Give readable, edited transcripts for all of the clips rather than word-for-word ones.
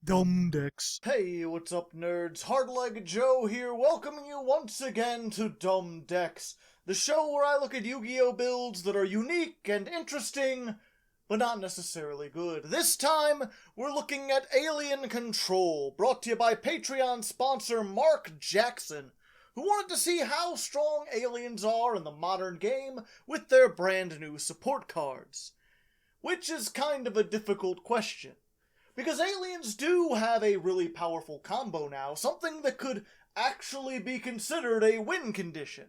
Dumb decks. Hey, what's up, nerds? Hardleg Joe here, welcoming you once again to Dumb Decks, the show where I look at Yu-Gi-Oh! Builds that are unique and interesting, but not necessarily good. This time, we're looking at Alien Control, brought to you by Patreon sponsor Mark Jackson, who wanted to see how strong aliens are in the modern game with their brand new support cards. Which is kind of a difficult question. Because aliens do have a really powerful combo now, something that could actually be considered a win condition.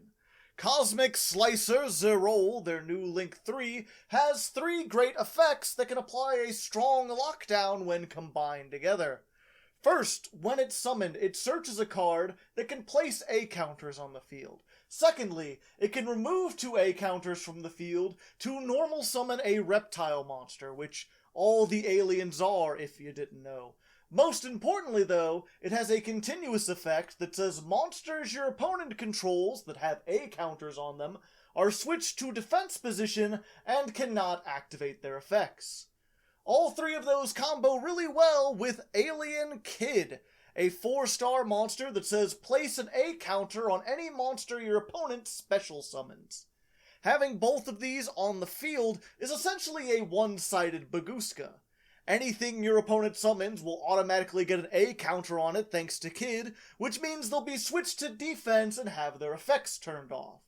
Cosmic Slicer Zer'oll, their new Link 3, has 3 great effects that can apply a strong lockdown when combined together. First, when it's summoned, it searches a card that can place A counters on the field. Secondly, it can remove 2 A counters from the field to normal summon a reptile monster, which all the aliens are, if you didn't know. Most importantly, though, it has a continuous effect that says monsters your opponent controls that have A counters on them are switched to defense position and cannot activate their effects. All 3 of those combo really well with Alien Kid, a 4-star monster that says place an A counter on any monster your opponent special summons. Having both of these on the field is essentially a one-sided Bagooska. Anything your opponent summons will automatically get an A counter on it thanks to Kid, which means they'll be switched to defense and have their effects turned off.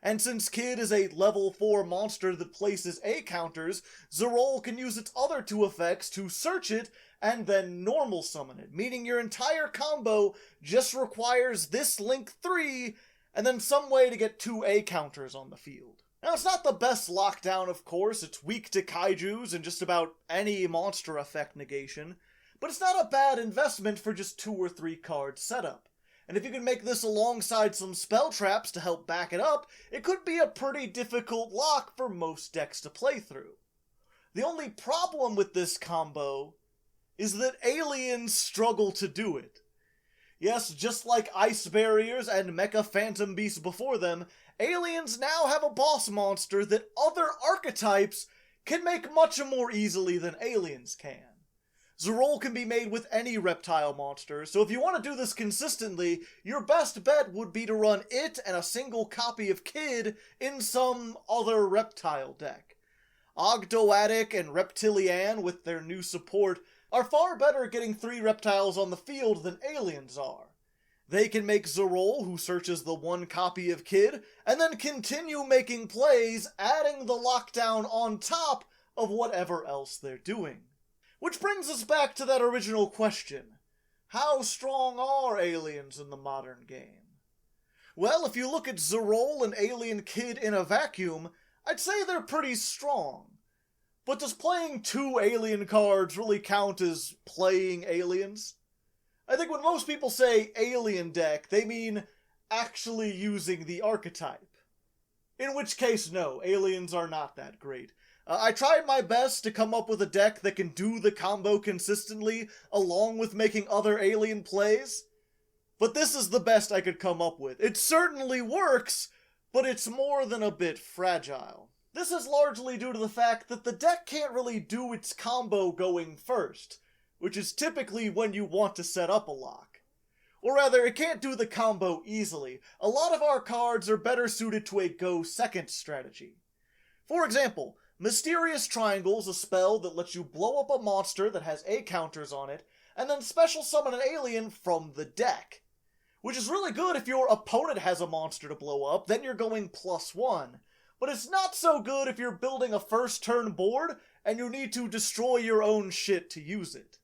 And since Kid is a level 4 monster that places A counters, Zer'oll can use its other 2 effects to search it and then normal summon it, meaning your entire combo just requires this Link 3 and then some way to get 2 A counters on the field. Now, it's not the best lockdown, of course. It's weak to kaijus and just about any monster effect negation, but it's not a bad investment for just 2 or 3 card setup. And if you can make this alongside some spell traps to help back it up, it could be a pretty difficult lock for most decks to play through. The only problem with this combo is that aliens struggle to do it. Yes, just like Ice Barriers and Mecha Phantom Beasts before them, aliens now have a boss monster that other archetypes can make much more easily than aliens can. Zer'oll can be made with any reptile monster, so if you want to do this consistently, your best bet would be to run it and a single copy of Kid in some other reptile deck. Ogdoadic and Reptilian, with their new support, are far better at getting 3 reptiles on the field than aliens are. They can make Zer'oll, who searches the 1 copy of Kid, and then continue making plays, adding the lockdown on top of whatever else they're doing. Which brings us back to that original question. How strong are aliens in the modern game? Well, if you look at Zer'oll and Alien Kid in a vacuum, I'd say they're pretty strong. But does playing 2 alien cards really count as playing aliens? I think when most people say alien deck, they mean actually using the archetype. In which case, no, aliens are not that great. I tried my best to come up with a deck that can do the combo consistently, along with making other alien plays, but this is the best I could come up with. It certainly works, but it's more than a bit fragile. This is largely due to the fact that the deck can't really do its combo going first, which is typically when you want to set up a lock. Or rather, it can't do the combo easily. A lot of our cards are better suited to a go second strategy. For example, Mysterious Triangle is a spell that lets you blow up a monster that has A counters on it, and then special summon an alien from the deck. Which is really good if your opponent has a monster to blow up, then you're going +1. But it's not so good if you're building a first turn board, and you need to destroy your own shit to use it.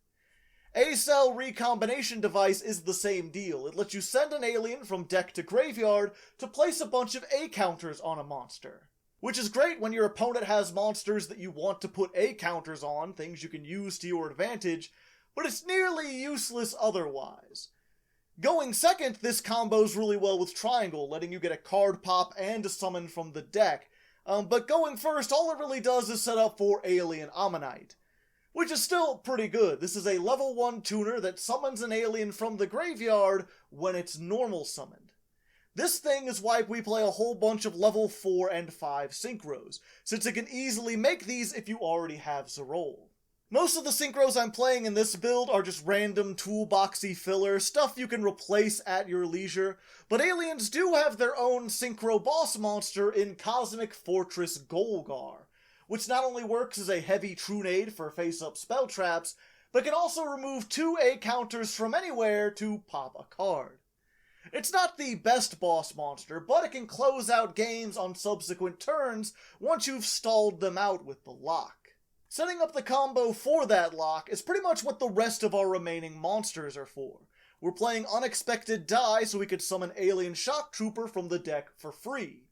A-Cell Recombination Device is the same deal. It lets you send an alien from deck to graveyard to place a bunch of A counters on a monster. Which is great when your opponent has monsters that you want to put A counters on, things you can use to your advantage, but it's nearly useless otherwise. Going second, this combos really well with Triangle, letting you get a card pop and a summon from the deck. But going first, all it really does is set up for Alien Ammonite, which is still pretty good. This is a level 1 tuner that summons an alien from the graveyard when it's normal summoned. This thing is why we play a whole bunch of level 4 and 5 synchros, since it can easily make these if you already have Zer'oll. Most of the synchros I'm playing in this build are just random toolboxy filler, stuff you can replace at your leisure, but aliens do have their own synchro boss monster in Cosmic Fortress Golgar, which not only works as a heavy Trunade for face-up spell traps, but can also remove 2 A counters from anywhere to pop a card. It's not the best boss monster, but it can close out games on subsequent turns once you've stalled them out with the lock. Setting up the combo for that lock is pretty much what the rest of our remaining monsters are for. We're playing Unexpected Die so we could summon Alien Shock Trooper from the deck for free.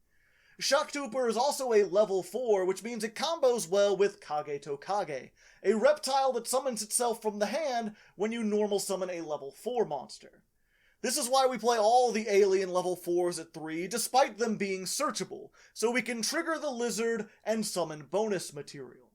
Shock Trooper is also a level 4, which means it combos well with Kage Tokage, a reptile that summons itself from the hand when you normal summon a level 4 monster. This is why we play all the alien level 4s at 3, despite them being searchable, so we can trigger the lizard and summon bonus material.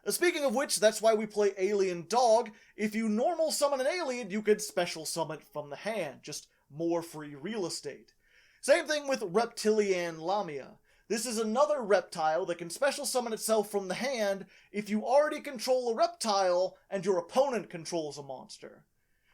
Speaking of which, that's why we play Alien Dog. If you normal summon an alien, you could special summon it from the hand, just more free real estate. Same thing with Reptilian Lamia. This is another reptile that can special summon itself from the hand if you already control a reptile and your opponent controls a monster.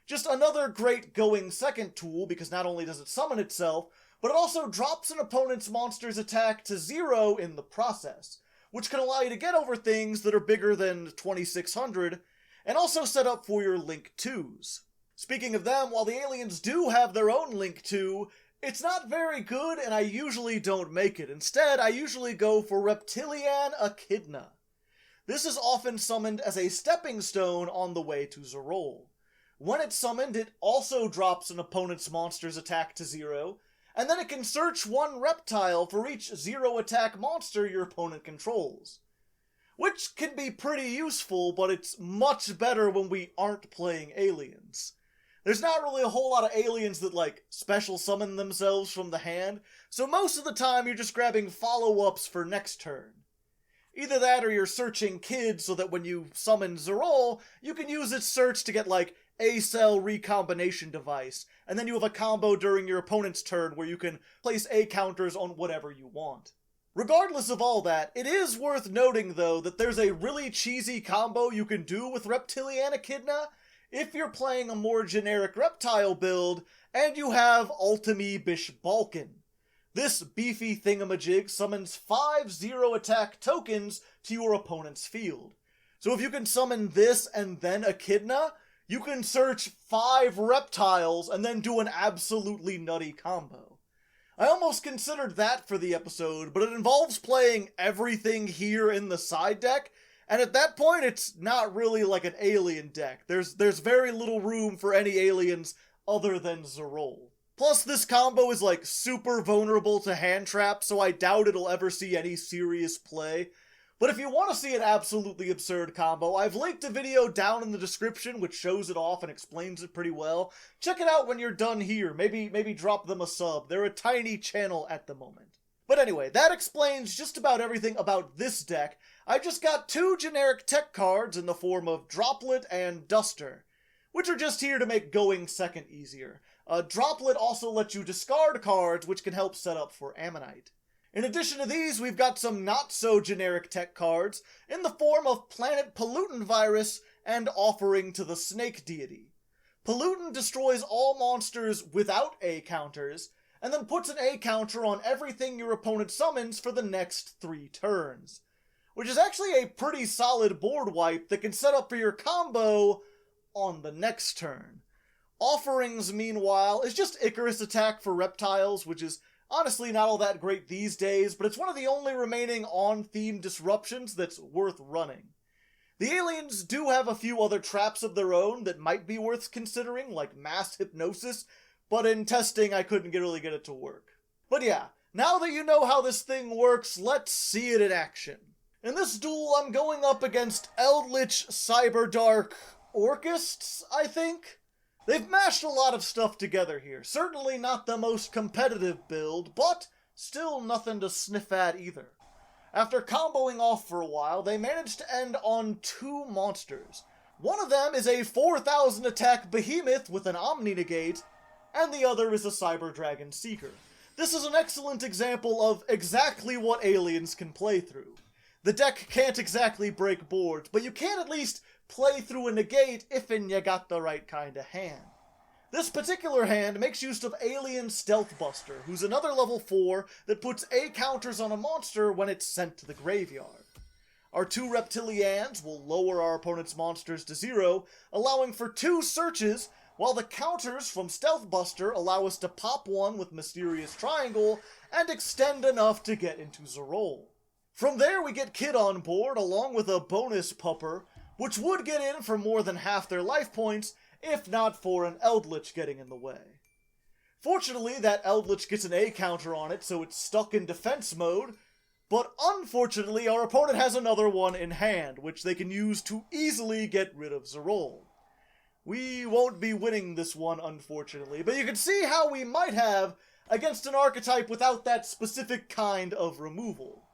Just another great going second tool, because not only does it summon itself, but it also drops an opponent's monster's attack to 0 in the process, which can allow you to get over things that are bigger than 2600, and also set up for your Link 2s. Speaking of them, while the aliens do have their own Link 2, it's not very good, and I usually don't make it. Instead, I usually go for Reptilian Echidna. This is often summoned as a stepping stone on the way to Zer'oll. When it's summoned, it also drops an opponent's monster's attack to 0, and then it can search one reptile for each 0 attack monster your opponent controls. Which can be pretty useful, but it's much better when we aren't playing aliens. There's not really a whole lot of aliens that, special summon themselves from the hand, so most of the time you're just grabbing follow-ups for next turn. Either that or you're searching Kid so that when you summon Zer'oll, you can use its search to get, A-cell recombination device, and then you have a combo during your opponent's turn where you can place A counters on whatever you want. Regardless of all that, it is worth noting though that there's a really cheesy combo you can do with Reptilian Echidna if you're playing a more generic reptile build and you have Ultimi Bish Balkan. This beefy thingamajig summons 5 0 attack tokens to your opponent's field. So if you can summon this and then Echidna, you can search 5 reptiles and then do an absolutely nutty combo. I almost considered that for the episode, but it involves playing everything here in the side deck, and at that point it's not really like an alien deck. There's very little room for any aliens other than Zer'oll. Plus this combo is super vulnerable to hand traps, so I doubt it'll ever see any serious play. But if you want to see an absolutely absurd combo, I've linked a video down in the description which shows it off and explains it pretty well. Check it out when you're done here. Maybe drop them a sub. They're a tiny channel at the moment. But anyway, that explains just about everything about this deck. I just got 2 generic tech cards in the form of Droplet and Duster, which are just here to make going second easier. Droplet also lets you discard cards, which can help set up for Ammonite. In addition to these, we've got some not-so-generic tech cards in the form of Planet Pollutant Virus and Offering to the Snake Deity. Pollutant destroys all monsters without A counters, and then puts an A counter on everything your opponent summons for the next 3 turns, which is actually a pretty solid board wipe that can set up for your combo on the next turn. Offerings, meanwhile, is just Icarus attack for reptiles, which is honestly not all that great these days, but it's one of the only remaining on-theme disruptions that's worth running. The aliens do have a few other traps of their own that might be worth considering, like mass hypnosis, but in testing I couldn't really get it to work. But yeah, now that you know how this thing works, let's see it in action. In this duel, I'm going up against Eldritch Cyberdark Orcists, I think? They've mashed a lot of stuff together here. Certainly not the most competitive build, but still nothing to sniff at either. After comboing off for a while, they managed to end on 2 monsters. One of them is a 4,000 attack behemoth with an Omni Negate, and the other is a Cyber Dragon Seeker. This is an excellent example of exactly what aliens can play through. The deck can't exactly break boards, but you can at least play through a negate if you got the right kind of hand. This particular hand makes use of Alien Stealth Buster, who's another level 4 that puts A counters on a monster when it's sent to the graveyard. Our 2 Reptilians will lower our opponent's monsters to 0, allowing for 2 searches, while the counters from Stealth Buster allow us to pop 1 with Mysterious Triangle and extend enough to get into Zer'oll. From there we get Kid on board along with a bonus pupper, which would get in for more than half their life points, if not for an Eldritch getting in the way. Fortunately, that Eldritch gets an A counter on it, so it's stuck in defense mode, but unfortunately our opponent has another one in hand, which they can use to easily get rid of Zer'oll. We won't be winning this one, unfortunately, but you can see how we might have against an archetype without that specific kind of removal.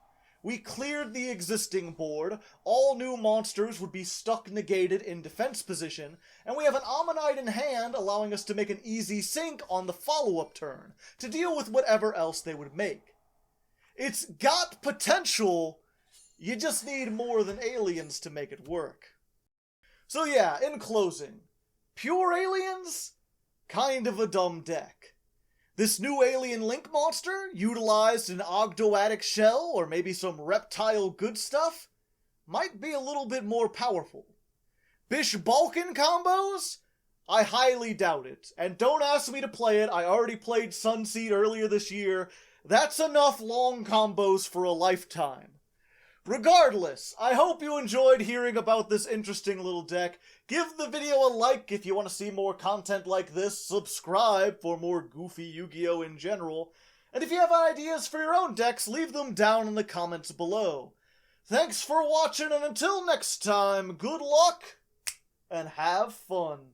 We cleared the existing board, all new monsters would be stuck negated in defense position, and we have an Ammonite in hand allowing us to make an easy sink on the follow-up turn, to deal with whatever else they would make. It's got potential, you just need more than aliens to make it work. So yeah, in closing, pure aliens? Kind of a dumb deck. This new alien link monster, utilized an Ogdoadic shell or maybe some reptile good stuff, might be a little bit more powerful. Bish Balkan combos? I highly doubt it, and don't ask me to play it, I already played Sunseed earlier this year. That's enough long combos for a lifetime. Regardless, I hope you enjoyed hearing about this interesting little deck. Give the video a like if you want to see more content like this, subscribe for more goofy Yu-Gi-Oh! In general, and if you have ideas for your own decks, leave them down in the comments below. Thanks for watching, and until next time, good luck, and have fun.